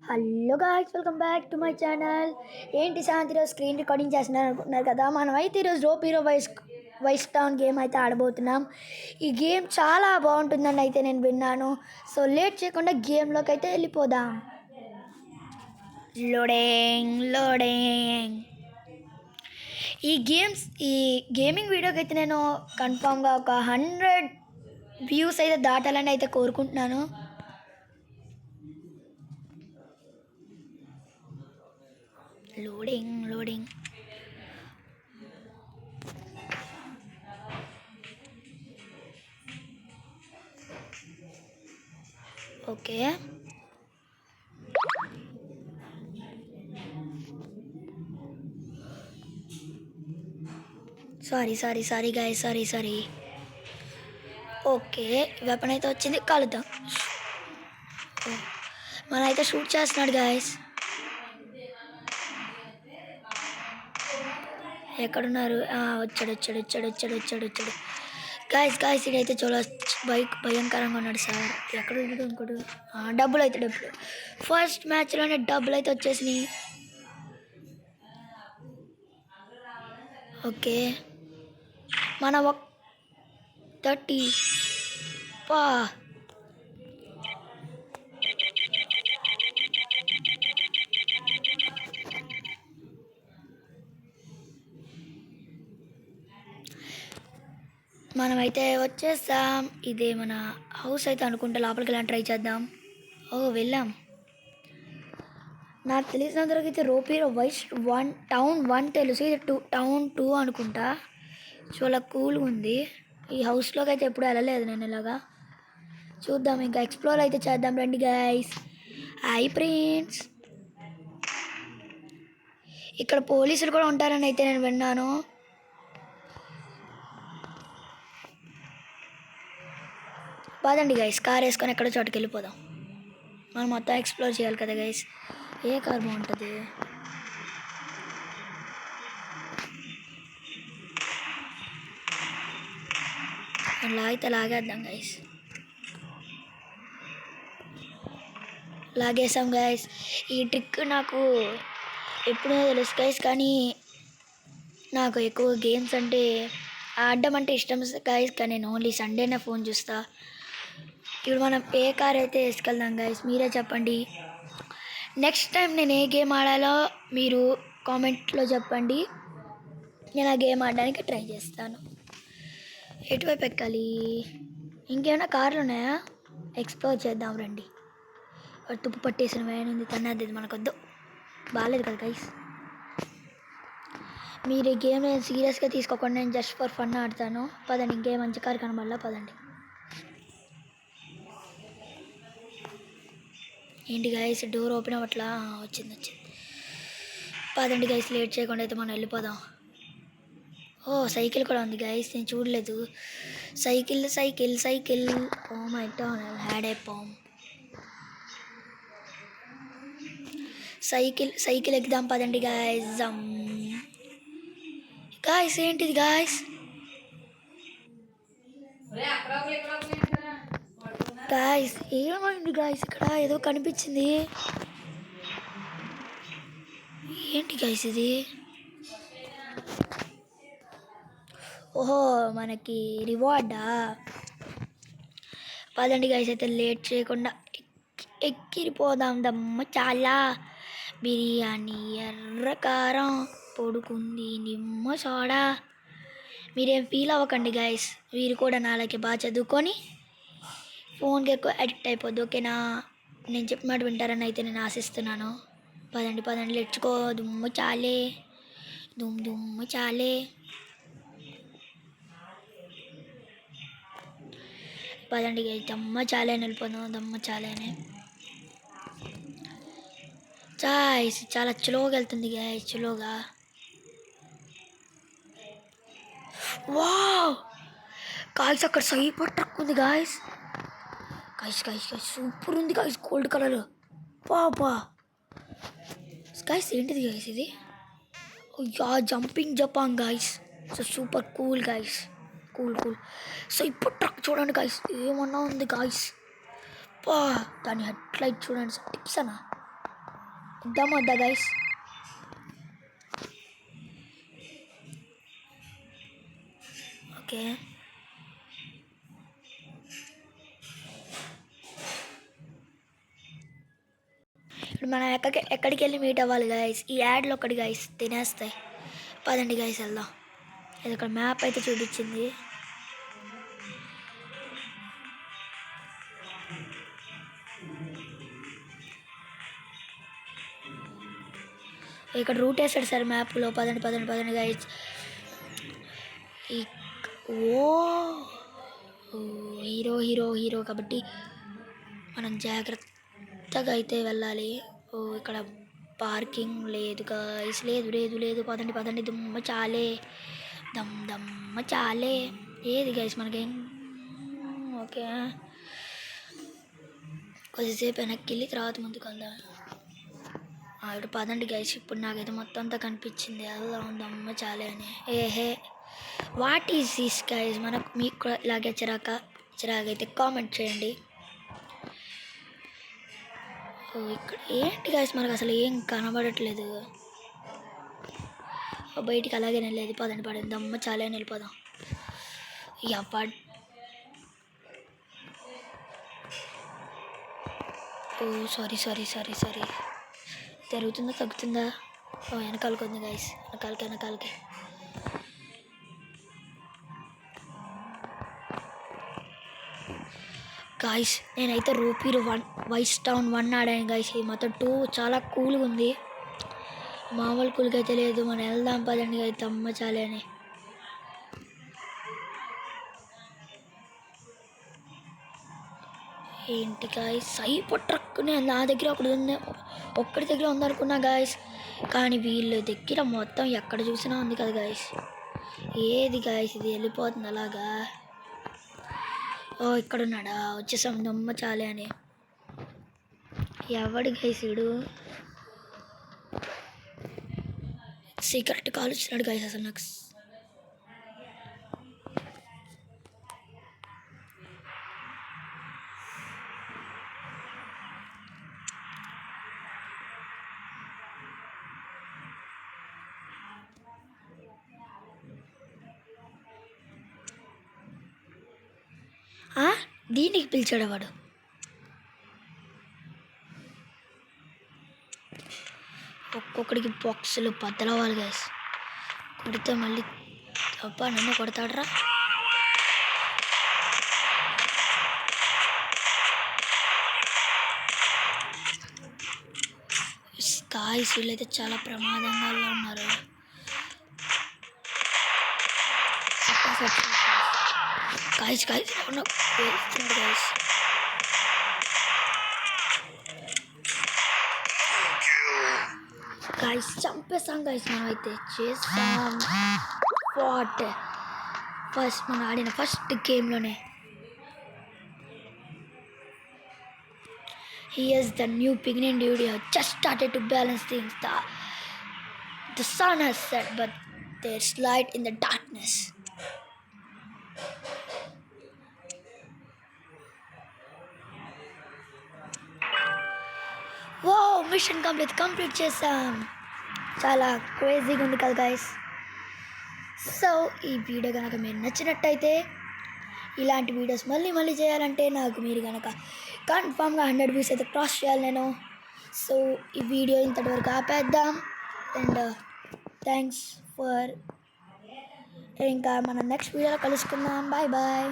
Hello guys, welcome back to my channel. ఏంటి శాంతి ఈరోజు screen recording చేస్తున్నారు అనుకుంటున్నారు కదా. మనం అయితే ఈరోజు Rope Hero Vice Town game అయితే ఆడబోతున్నాం. ఈ గేమ్ చాలా బాగుంటుందని అయితే నేను విన్నాను. సో లేట్ చేయకుండా గేమ్లోకి అయితే వెళ్ళిపోదాం. లోడింగ్. ఈ గేమింగ్ వీడియోకి అయితే నేను కన్ఫామ్గా ఒక 100 వ్యూస్ అయితే దాటాలని అయితే కోరుకుంటున్నాను. Loading. Okay, sorry guys, sorry. Okay, weapon అయితే వచ్చింది, కలుద్దాం. మన అయితే షూట్ చేస్తున్నాడు గాయస్. ఎక్కడున్నారు? వచ్చాడు. గాయస్ ఇదైతే చాలా భయంకరంగా ఉన్నాడు సార్. ఎక్కడ ఇంకోటి డబ్బులు. ఫస్ట్ మ్యాచ్లోనే డబ్బులు అయితే వచ్చేసినాయి. ఓకే, మన 30 మనమైతే వచ్చేస్తాం. ఇదే మన హౌస్ అయితే అనుకుంటా. లోపలికి వెళ్ళి ట్రై చేద్దాం. వెళ్ళాం. నాకు తెలిసినంతవరకు అయితే రోప్ హీరో వైస్ టౌన్ 1 తెలుసు. ఇది టౌన్ 2 అనుకుంటా. చాలా కూల్గా ఉంది. ఈ హౌస్లోకి అయితే ఎప్పుడు వెళ్ళలేదు నేను. ఇలాగా చూద్దాం, ఇంకా ఎక్స్ప్లోర్ అయితే చేద్దాం. రండి గైస్. Hi friends. ఇక్కడ పోలీసులు కూడా ఉంటారని అయితే నేను విన్నాను. పదండి గైస్, కార్ వేసుకొని ఎక్కడో చోటుకి వెళ్ళిపోదాం. మనం మొత్తం ఎక్స్ప్లోర్ చేయాలి కదా గైస్. ఏ కార్ బాగుంటుంది? లాగేద్దాం గైస్. లాగేసాం గైస్. ఈ ట్రిక్ నాకు ఎప్పుడో తెలుసు గైస్, కానీ నాకు ఎక్కువ గేమ్స్ అంటే ఆడడం అంటే ఇష్టం గైస్. కానీ నేను ఓన్లీ సండేనే ఫోన్ చూస్తా. ఇప్పుడు మనం ఏ కార్ అయితే వేసుకెళ్దాం గైస్, మీరే చెప్పండి. నెక్స్ట్ టైం నేను ఏ గేమ్ ఆడాలో మీరు కామెంట్లో చెప్పండి. నేను ఆ గేమ్ ఆడడానికి ట్రై చేస్తాను. ఎటువైపు ఎక్కాలి? ఇంకేమైనా కార్లు ఉన్నాయా? ఎక్స్ప్లోర్ చేద్దాం రండి. తుప్పు పట్టేసిన వ్యాన్ ఉంది, తన్నది మనకొద్దు, బాగాలేదు కదా గైస్. మీరు ఈ గేమ్ నేను సీరియస్గా తీసుకోకుండా నేను జస్ట్ ఫర్ ఫన్ ఆడతాను. పదండి, ఇంకేం మంచి కార్ కనబడాలా, పదండి. ఏంటి గైస్, డోర్ ఓపెన్ అవ్వట్లా? వచ్చింది. పదండి గైస్, లేట్ చేయకుండా అయితే మనం వెళ్ళిపోదాం. సైకిల్ కూడా ఉంది గైస్, నేను చూడలేదు. Cycle. Oh my God, had a palm. Cycle ఎక్కుదాం, పదండి గాయస్. గాయస్ ఏంటిది గాయస్? గాయస్ ఏమైంది గాయస్? ఇక్కడ ఏదో కనిపించింది. ఏంటి గాయస్ ఇది? మనకి రివార్డా? పదండి గాయస్, అయితే లేట్ చేయకుండా ఎక్కిరిపోదాం. దమ్మ చాలా బిర్యానీ, ఎర్ర కారం, పొడుకుంది నిమ్మ సోడా. మీరేం ఫీల్ అవ్వకండి గాయస్, మీరు కూడా నాలకి బాగా చదువుకొని ఫోన్కి ఎక్కువ అడిక్ట్ అయిపోద్దు, ఓకేనా? నేను చెప్పిన మాట వింటారని అయితే నేను ఆశిస్తున్నాను. పదండి లెచ్చుకో. దుమ్ము చాలే. పదండి దమ్మ చాలే అని వెళ్ళిపోదాం. దమ్మ చాలేనే చాలా స్లోగా వెళ్తుంది గాయస్, స్లోగా. వావ్ గాయస్, అక్కడ సైపర్ ట్రక్ ఉంది గాయస్. గాయస్ సూపర్ ఉంది గాయస్, గోల్డ్ కలర్. గాయస్ ఏంటిది గాయస్ ఇది? Jumping Japan guys. So super cool guys, cool. So ఇప్పుడు ట్రక్ చూడండి గాయస్, ఏమన్నా ఉంది గాయస్. దాని హెడ్ లైట్ చూడండి. టిప్స్ అన్నా ఇద్దామా వద్దా గైస్? ఓకే, ఇప్పుడు మనం ఎక్కడికి వెళ్ళి మీట్ అవ్వాలి గైస్? ఈ యాడ్లో ఒకటి గైస్ తినేస్తాయి. పదండి గైస్ వెళ్దాం. ఇది ఇక్కడ మ్యాప్ అయితే చూపించింది. ఇక్కడ రూట్ వేసాడు సార్ మ్యాప్లో. పదండి పదండి పదండి గైస్. ఈ ఓ హీరో హీరో హీరో కాబట్టి మనం జాగ్రత్తగా అయితే వెళ్ళాలి. ఓ ఇక్కడ పార్కింగ్ లేదు గైస్, లేదు లేదు లేదు. పదండి పదండి, దుమ్మ చాలే, దమ్మ చాలే. ఏది గైస్ మనకేం? ఓకే, కొద్దిసేపు వెనక్కి వెళ్ళి తర్వాత ముందుకు వెళ్దాం. ఇప్పుడు పదండి గైస్. ఇప్పుడు నాకైతే మొత్తం అంతా కనిపించింది. అలా దమ్మ చాలే అని. ఏహే, వాట్ ఈజ్ దిస్ గైస్? మనకు మీకు కూడా ఇలాగే చిరాకైతే కామెంట్ చేయండి. ఇక్కడ ఏంటి గైస్ మనకు అసలు ఏం కనబడట్లేదు. బయటికి అలాగే వెళ్ళేది. పదండి పడండి, దమ్మ చాలే అని వెళ్ళిపోదాం. ఓ సారీ సారీ సారీ సారీ. జరుగుతుందా తగ్గుతుందా? వెనకాలకి ఉంది గైస్, వెనకాలకి. గాయస్ నేనైతే రూపీలో వైస్ టౌన్ 1 ఆడాను గాయస్. ఇది మొత్తం 2 చాలా కూల్గా ఉంది. మామూలు కూల్గా అయితే లేదు. మనం వెళ్దాం పదండి గాయస్, దమ్మ చాలే అని. ఏంటి గాయస్ ట్రక్ నా దగ్గర ఒక్కడి దగ్గర ఉందనుకున్నా గాయస్, కానీ వీళ్ళ దగ్గర మొత్తం ఎక్కడ చూసినా ఉంది కదా గాయస్. ఏది గాయస్ ఇది వెళ్ళిపోతుంది అలాగా? ఇక్కడ ఉన్నాడా? వచ్చేసాం, దమ్మ చాలే అని. ఎవడి గైస్ వీడు? సీక్రెట్ కాల్ వచ్చినాడు గైస్. అసలు నాకు దీనికి పిలిచాడు వాడు. ఒక్కొక్కడికి బాక్సులు బద్దలవ్వాలి గైస్. కొడితే మళ్ళీ అబ్బా నన్ను కొడతాడరా. గాయస్ వీళ్ళైతే చాలా ప్రమాదంగా ఉన్నారు. గాయస్ గాయస్ గాయస్ చంపేస్తాం గైస్. మనం అయితే చేస్తాం మనం ఆడిన ఫస్ట్ గేమ్లోనే. Here's the new beginning dude. You have just started to balance things. The sun has set, but there's light in the darkness. Wow, mission complete చేసాం. చాలా క్రేజీగా ఉంది కదా గైస్. సో ఈ వీడియో కనుక మీరు నచ్చినట్టయితే, ఇలాంటి వీడియోస్ మళ్ళీ చేయాలంటే నాకు మీరు కనుక కన్ఫామ్గా 100 వ్యూస్ అయితే క్రాస్ చేయాలి నేను. సో ఈ వీడియో ఇంతటి వరకు ఆపేద్దాం. అండ్ థ్యాంక్స్ ఫర్, ఇంకా మనం నెక్స్ట్ వీడియోలో కలుసుకుందాం. Bye bye.